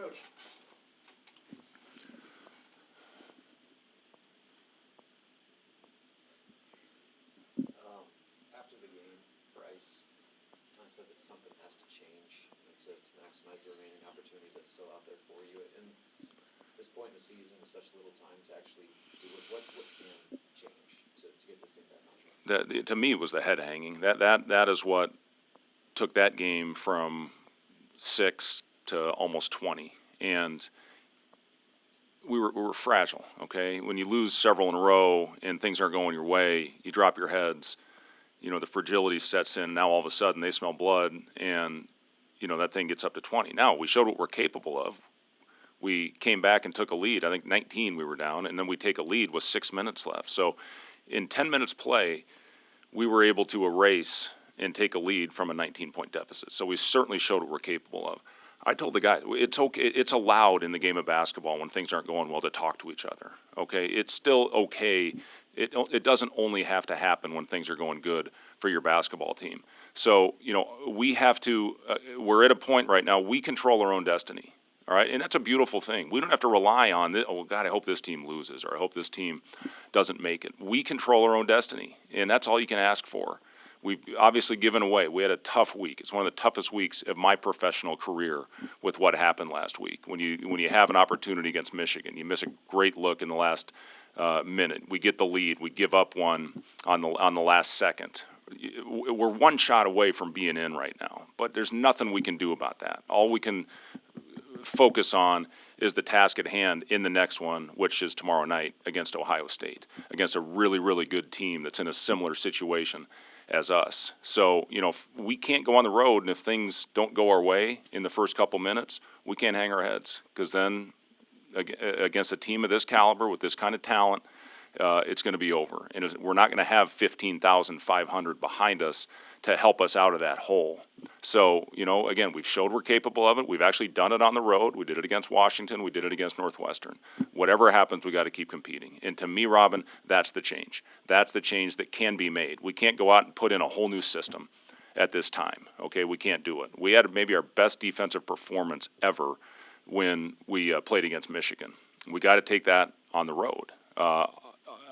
Coach. After the game, Bryce said that something has to change to maximize the remaining opportunities that's still out there for you. And this point in the season, with such little time to actually do it, what can change to get this thing back on track? To me, it was the head hanging. That is what took that game from 6 to almost 20, and we were fragile. Okay, when you lose several in a row and things aren't going your way, you drop your heads. The fragility sets in. Now all of a sudden they smell blood, and that thing gets up to 20. Now we showed what we're capable of. We came back and took a lead. I think 19 we were down, and then we take a lead with 6 minutes left. So in 10 minutes play, we were able to erase and take a lead from a 19-point deficit. So we certainly showed what we're capable of. I told the guys, it's okay. It's allowed in the game of basketball when things aren't going well to talk to each other. Okay, it's still okay. It doesn't only have to happen when things are going good for your basketball team. So we have to. We're at a point right now. We control our own destiny. All right, and that's a beautiful thing. We don't have to rely on this. Oh God, I hope this team loses, or I hope this team doesn't make it. We control our own destiny, and that's all you can ask for. We've obviously given away. We had a tough week. It's one of the toughest weeks of my professional career with what happened last week. When you have an opportunity against Michigan, you miss a great look in the last minute. We get the lead. We give up one on the last second. We're one shot away from being in right now, but there's nothing we can do about that. All we can focus on is the task at hand in the next one, which is tomorrow night against Ohio State, against a really, really good team that's in a similar situation as us. So, we can't go on the road, and if things don't go our way in the first couple minutes, we can't hang our heads, because then against a team of this caliber with this kind of talent, it's going to be over. And we're not going to have 15,500 behind us to help us out of that hole. So, again, we've showed we're capable of it. We've actually done it on the road. We did it against Washington. We did it against Northwestern. Whatever happens, we got to keep competing. And to me, Robin, that's the change. That's the change that can be made. We can't go out and put in a whole new system at this time. Okay, we can't do it. We had maybe our best defensive performance ever when we played against Michigan. We got to take that on the road.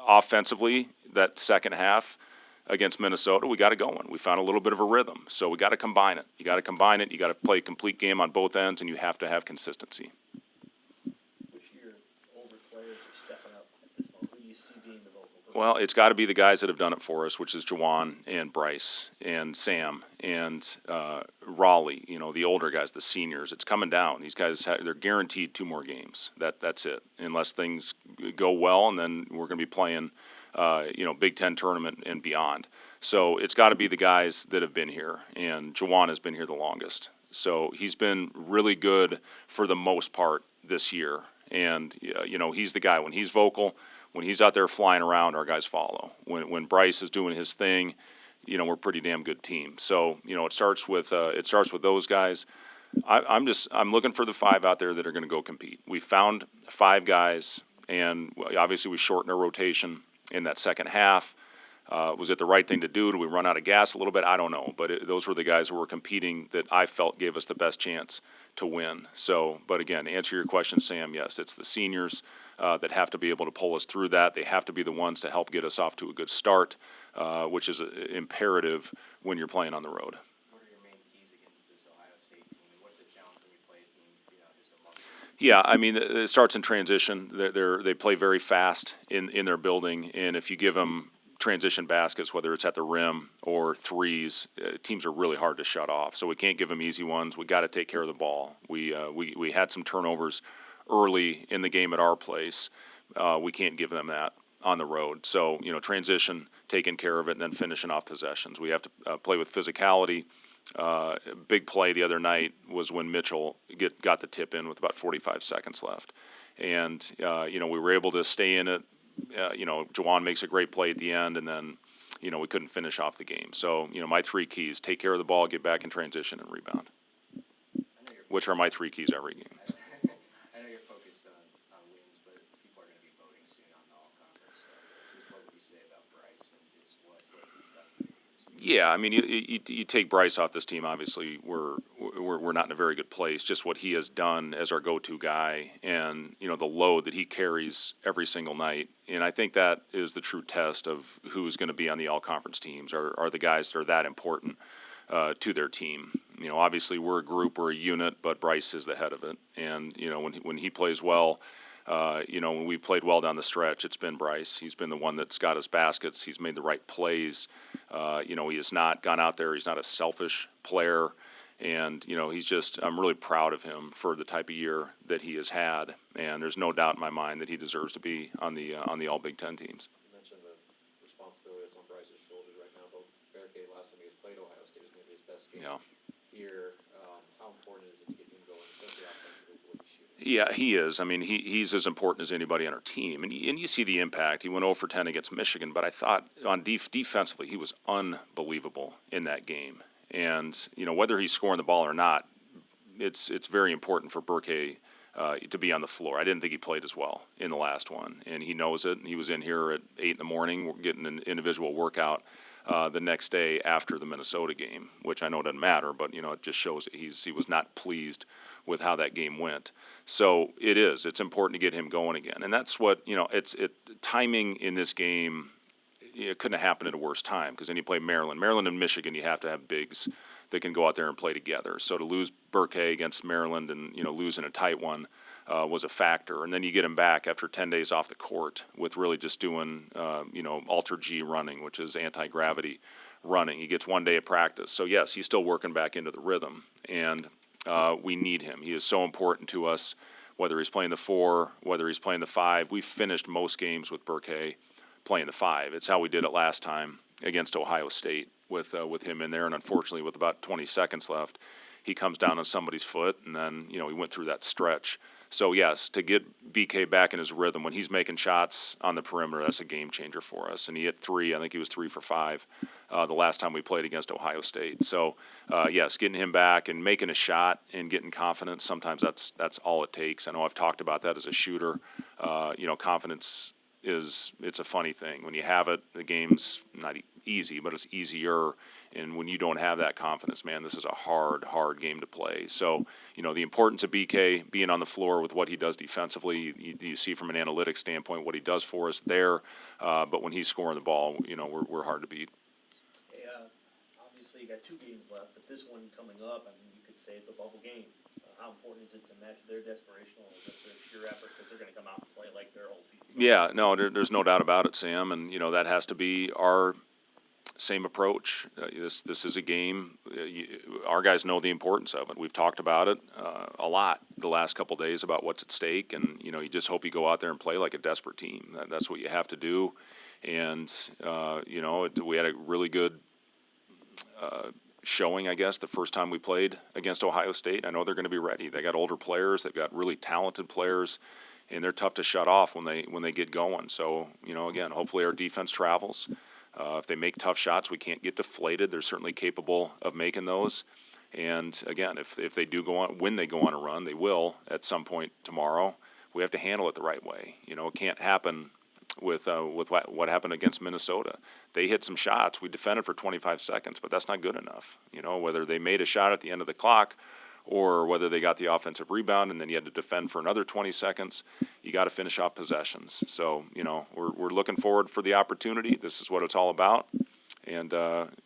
Offensively, that second half against Minnesota, we got it going. We found a little bit of a rhythm, so we got to combine it. You got to combine it. You got to play a complete game on both ends, and you have to have consistency. Which of your older players are stepping up at this moment? Who do you see being the vocal person? Well, it's got to be the guys that have done it for us, which is Juwan and Bryce and Sam and Raleigh. The older guys, the seniors. It's coming down. These guys, they're guaranteed 2 more games. That's it, unless things go well, and then we're going to be playing Big Ten tournament and beyond. So it's got to be the guys that have been here, and Juwan has been here the longest. So he's been really good for the most part this year, and he's the guy. When he's vocal, when he's out there flying around, our guys follow. When Bryce is doing his thing, we're a pretty damn good team. So it starts with those guys. I'm looking for the 5 out there that are going to go compete. We found 5 guys, and obviously we shortened our rotation in that second half. Was it the right thing to do? Do we run out of gas a little bit? I don't know. But those were the guys who were competing that I felt gave us the best chance to win. So, but again, to answer your question, Sam, yes, it's the seniors that have to be able to pull us through that. They have to be the ones to help get us off to a good start, which is imperative when you're playing on the road. What are your main keys against this Ohio State team, and what's the challenge when you play a team, just a month? Yeah, I mean, it starts in transition. They play very fast in their building, and if you give them transition baskets, whether it's at the rim or threes, teams are really hard to shut off. So we can't give them easy ones. We got to take care of the ball. We had some turnovers early in the game at our place. We can't give them that on the road. So transition, taking care of it, and then finishing off possessions. We have to play with physicality. Big play the other night was when Mitchell got the tip in with about 45 seconds left, and we were able to stay in it. Juwan makes a great play at the end, and then we couldn't finish off the game. So my 3 keys: take care of the ball, get back in transition, and rebound, which are my 3 keys every game. I know you're focused on wins, but people are going to be voting soon on the all-conference stuff. Just what would you say about Bryce and just what he's done for you this year? Yeah, I mean, you take Bryce off this team. Obviously, we're we're not in a very good place. Just what he has done as our go-to guy, and the load that he carries every single night. And I think that is the true test of who's going to be on the all-conference teams. Are the guys that are that important to their team? Obviously we're a group, we're a unit, but Bryce is the head of it. And when he plays well. When we played well down the stretch, it's been Bryce. He's been the one that's got his baskets. He's made the right plays. He has not gone out there. He's not a selfish player. And, I'm really proud of him for the type of year that he has had. And there's no doubt in my mind that he deserves to be on the all Big Ten teams. You mentioned the responsibility that's on Bryce's shoulders right now, but Barricade, last time he was played Ohio State, was maybe his best game here. How important is it to get him going, especially offensively, for what he's shooting? Yeah, he is. I mean, he's as important as anybody on our team. And you see the impact. He went 0 for 10 against Michigan, but I thought defensively he was unbelievable in that game. And, whether he's scoring the ball or not, it's very important for Burke to be on the floor. I didn't think he played as well in the last one, and he knows it. He was in here at 8 in the morning getting an individual workout the next day after the Minnesota game, which I know doesn't matter, but, it just shows that he was not pleased with how that game went. So it's important to get him going again. And that's what, timing in this game, it couldn't have happened at a worse time, because then you play Maryland. Maryland and Michigan, you have to have bigs that can go out there and play together. So to lose Burke against Maryland and, lose in a tight one was a factor. And then you get him back after 10 days off the court with really just doing, alter G running, which is anti-gravity running. He gets 1 day of practice. So, yes, he's still working back into the rhythm. And we need him. He is so important to us, whether he's playing the 4, whether he's playing the 5. We've finished most games with Burke playing the 5. It's how we did it last time against Ohio State with him in there. And unfortunately, with about 20 seconds left, he comes down on somebody's foot, and then, he went through that stretch. So, yes, to get BK back in his rhythm when he's making shots on the perimeter, that's a game changer for us. And he hit 3. I think he was 3 for 5 the last time we played against Ohio State. So, yes, getting him back and making a shot and getting confidence, sometimes that's all it takes. I know I've talked about that as a shooter. Confidence it's a funny thing. When you have it, the game's not easy, but it's easier. And when you don't have that confidence, man, this is a hard game to play. So, the importance of BK being on the floor with what he does defensively, you see from an analytics standpoint what he does for us there. But when he's scoring the ball, we're hard to beat. Hey, obviously you got 2 games left, but this one coming up, you could say it's a bubble game. How important is it to match their desperation with their sheer effort, because they're going to come out and play like their whole season? Yeah, no, there's no doubt about it, Sam. And, that has to be our same approach. This is a game. Our guys know the importance of it. We've talked about it a lot the last couple days about what's at stake, and you just hope you go out there and play like a desperate team. That's what you have to do. And we had a really good showing, I guess, the first time we played against Ohio State. I know they're going to be ready. They got older players. They've got really talented players, and they're tough to shut off when they get going. So again, hopefully our defense travels. If they make tough shots, we can't get deflated. They're certainly capable of making those. And again, if they do go on, when they go on a run, they will at some point tomorrow. We have to handle it the right way. It can't happen with what happened against Minnesota. They hit some shots. We defended for 25 seconds, but that's not good enough. Whether they made a shot at the end of the clock or whether they got the offensive rebound and then you had to defend for another 20 seconds, you got to finish off possessions. So, we're looking forward for the opportunity. This is what it's all about. And,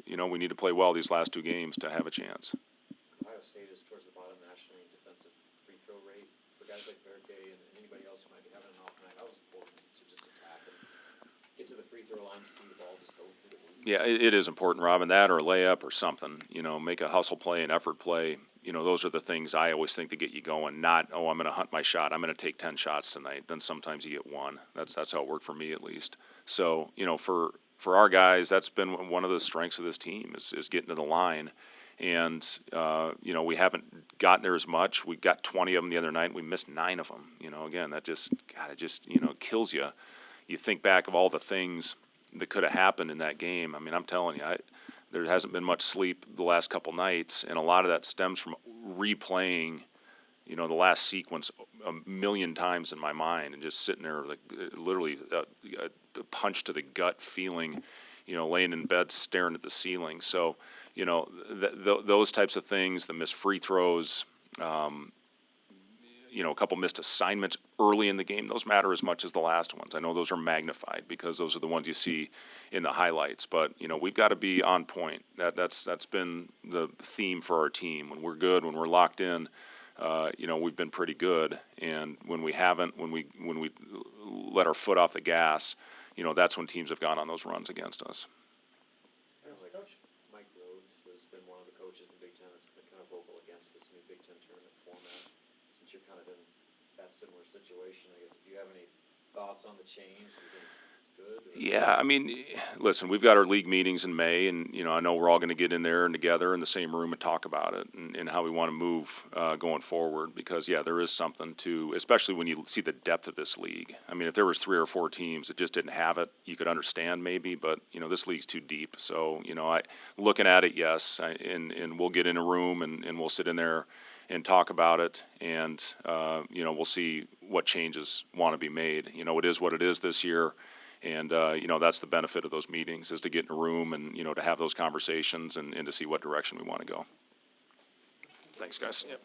we need to play well these last 2 games to have a chance. Ohio State is towards the bottom nationally in defensive free throw rate. For guys like Barricade and anybody else who might be having an off night, how important is it to just attack and get to the free throw line to see the ball just go through the hoop? Yeah, it is important, Robin, that or a layup or something. Make a hustle play, an effort play. Those are the things I always think to get you going. Not, I'm going to hunt my shot. I'm going to take 10 shots tonight. Then sometimes you get 1. That's how it worked for me at least. So, for our guys, that's been one of the strengths of this team is getting to the line. And, we haven't gotten there as much. We got 20 of them the other night. We missed 9 of them. Again, it just kills you. You think back of all the things that could have happened in that game. I'm telling you, there hasn't been much sleep the last couple nights, and a lot of that stems from replaying, the last sequence a million times in my mind and just sitting there like literally a punch to the gut feeling, laying in bed staring at the ceiling. So, those types of things, the missed free throws, a couple missed assignments early in the game, those matter as much as the last ones. I know those are magnified because those are the ones you see in the highlights, but, we've got to be on point. That's been the theme for our team. When we're good, when we're locked in, we've been pretty good. And when we haven't, when we let our foot off the gas, that's when teams have gone on those runs against us. Coach? Mike Rhodes has been one of the coaches in the Big Ten that's been kind of vocal against this new Big Ten tournament format. Since you're kind of in that similar situation, I guess, do you have any thoughts on the change? Do you think it's good? Or? Yeah, I mean, listen, we've got our league meetings in May, and, I know we're all going to get in there and together in the same room and talk about it and how we want to move going forward because, yeah, there is something to, especially when you see the depth of this league. I mean, if there was 3 or 4 teams that just didn't have it, you could understand maybe, but, this league's too deep. So, looking at it, yes, and we'll get in a room and we'll sit in there and talk about it, and, we'll see what changes want to be made. It is what it is this year. And, that's the benefit of those meetings is to get in a room and, to have those conversations and to see what direction we want to go. Thanks, guys. Yep.